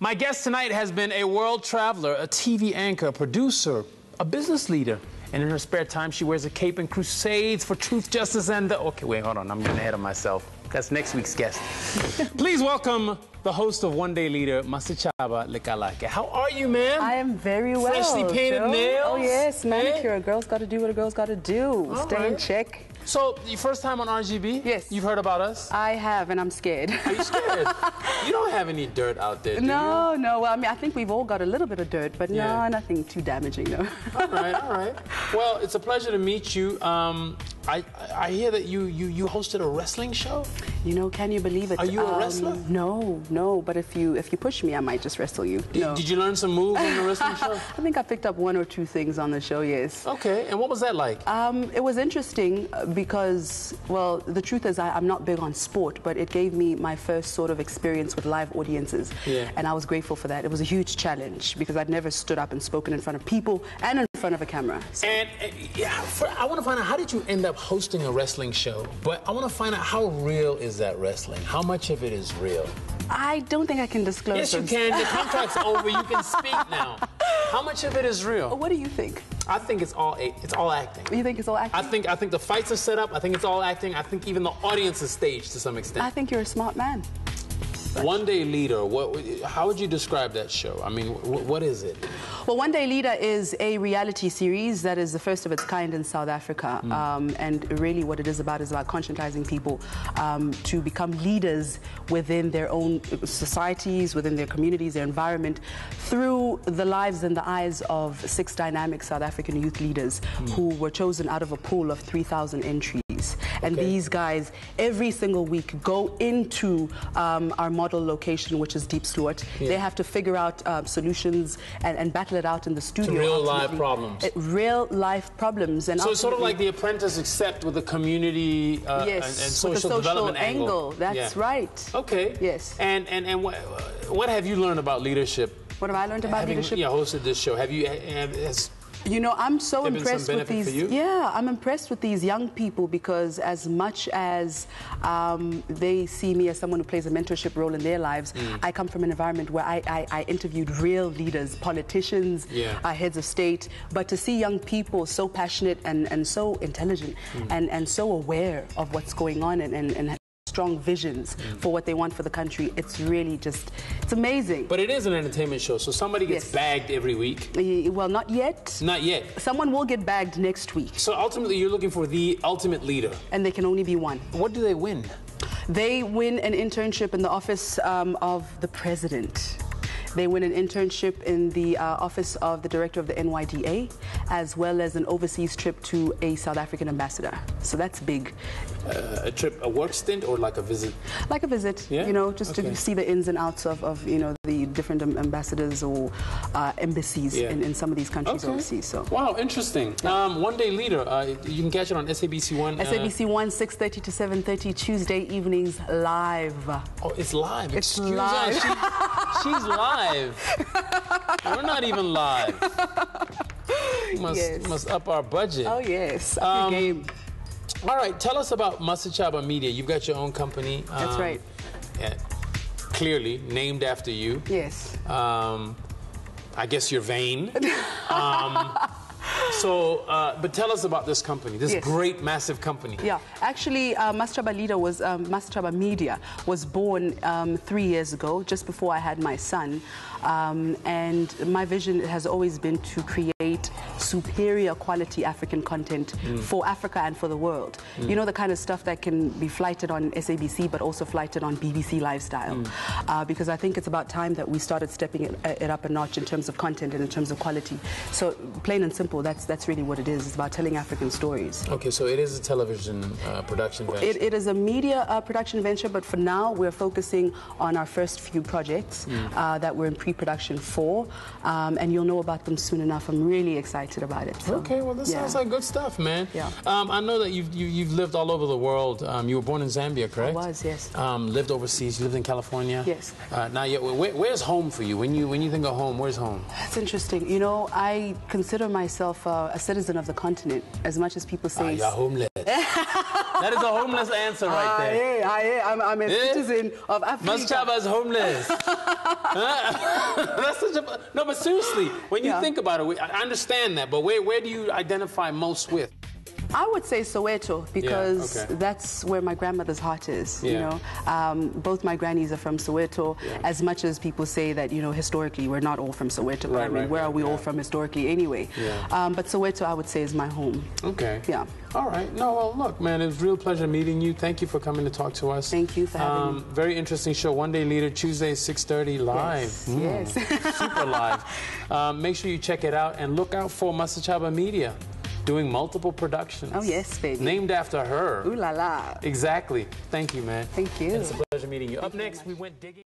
My guest tonight has been a world traveler, a TV anchor, a producer, a business leader. And in her spare time, she wears a cape and crusades for truth, justice, and the... Okay, wait, hold on. I'm getting ahead of myself. That's next week's guest. Please welcome the host of One Day Leader, Masechaba, Lekalake. How are you, ma'am? I am very well. Freshly painted Joe. nails? Oh, yes, manicure. A girl's got to do what a girl's got to do. All Stay in right. check. So, your first time on RGB? Yes. You've heard about us? I have, and I'm scared. Are you scared? You don't have any dirt out there, do No, you? no. Well, I mean, I think we've all got a little bit of dirt, but Yeah. no, nothing too damaging, no. All right, all right. Well, it's a pleasure to meet you. I hear that you hosted a wrestling show? You know, can you believe it? Are you a wrestler? No. But if you push me, I might just wrestle you. No. Did you learn some moves on the wrestling show? I think I picked up one or two things on the show, yes. Okay, and what was that like? It was interesting because, well, the truth is I'm not big on sport, but it gave me my first sort of experience with live audiences. Yeah. And I was grateful for that. It was a huge challenge because I'd never stood up and spoken in front of people and in front of a camera. So. And I want to find out, how did you end up hosting a wrestling show? But I want to find out, how real is that wrestling? How much of it is real? I don't think I can disclose. Yes, you can. The contract's over. You can speak now. How much of it is real? What do you think? I think it's all acting. You think it's all acting? I think the fights are set up. I think it's all acting. I think even the audience is staged to some extent. I think you're a smart man. One Day Leader, how would you describe that show? I mean, what is it? Well, One Day Leader is a reality series that is the first of its kind in South Africa. And really what it is about conscientizing people to become leaders within their own societies, within their communities, their environment, through the lives and the eyes of 6 dynamic South African youth leaders who were chosen out of a pool of 3,000 entries. And these guys, every single week, go into our model location, which is Deep Sloot. Yeah. They have to figure out solutions and battle it out in the studio. To real life problems. Real life problems. And so it's sort of like The Apprentice, except with a community and social development angle. That's right. Okay. Yes. And what have you learned about leadership? What have I learned about leadership? Yeah, hosted this show. You know, I'm so impressed with these. For you? Yeah, I'm impressed with these young people because as much as they see me as someone who plays a mentorship role in their lives, I come from an environment where I interviewed real leaders, politicians, heads of state. But to see young people so passionate and so intelligent and so aware of what's going on and strong visions for what they want for the country, it's really it's amazing. But it is an entertainment show, so somebody gets bagged every week? Well, not yet. Not yet. Someone will get bagged next week. So ultimately you're looking for the ultimate leader. And there can only be one. What do they win? They win an internship in the office of the president. They win an internship in the office of the director of the NYDA, as well as an overseas trip to a South African ambassador. So that's big. A work stint or like a visit? Like a visit, you know, just to see the ins and outs of you know, the different ambassadors or embassies in some of these countries overseas. So. Wow, interesting. One Day Leader, you can catch it on SABC One. SABC One, 6:30 to 7:30, Tuesday evenings, live. Oh, it's live. It's live. She's live. We're not even live. Must up our budget. Oh yes, up your game. All right, tell us about Masechaba Media. You've got your own company. That's right. Clearly named after you. Yes. I guess you're vain. But tell us about this company, this great, massive company. Yeah, actually, Masechaba Media was born 3 years ago, just before I had my son. And my vision has always been to create superior quality African content for Africa and for the world. You know, the kind of stuff that can be flighted on SABC, but also flighted on BBC Lifestyle. Because I think it's about time that we started stepping it up a notch in terms of content and in terms of quality. So, plain and simple, that's really what it is. It's about telling African stories. Okay, so it is a television production venture. It is a media production venture, but for now we're focusing on our first few projects that we're in pre-production for, and you'll know about them soon enough. I'm really excited about it. So, okay, well, this sounds like good stuff, man. Yeah. I know that you've lived all over the world. You were born in Zambia, correct? I was, yes. Lived overseas. You lived in California. Yes. Now, where's home for you? When you think of home, where's home? That's interesting. You know, I consider myself a citizen of the continent, as much as people say. You're homeless. That is a homeless answer right there. I'm a citizen of Africa. Masechaba is homeless. That's such a... No, but seriously, when you think about it, I understand that, but where do you identify most with? I would say Soweto, because that's where my grandmother's heart is. You know, both my grannies are from Soweto. As much as people say that, you know, historically we're not all from Soweto. But I mean, where are we all from historically anyway? But Soweto, I would say, is my home. Okay. Yeah. All right. No, well, look, man, it was a real pleasure meeting you. Thank you for coming to talk to us. Thank you for having me. Very interesting show. One Day Leader, Tuesday, 6:30 live. Yes. Super live. Make sure you check it out and look out for Masechaba Media, doing multiple productions. Oh, yes, baby. Named after her. Ooh la la. Exactly. Thank you, man. Thank you. It's a pleasure meeting you. Up next, we went digging.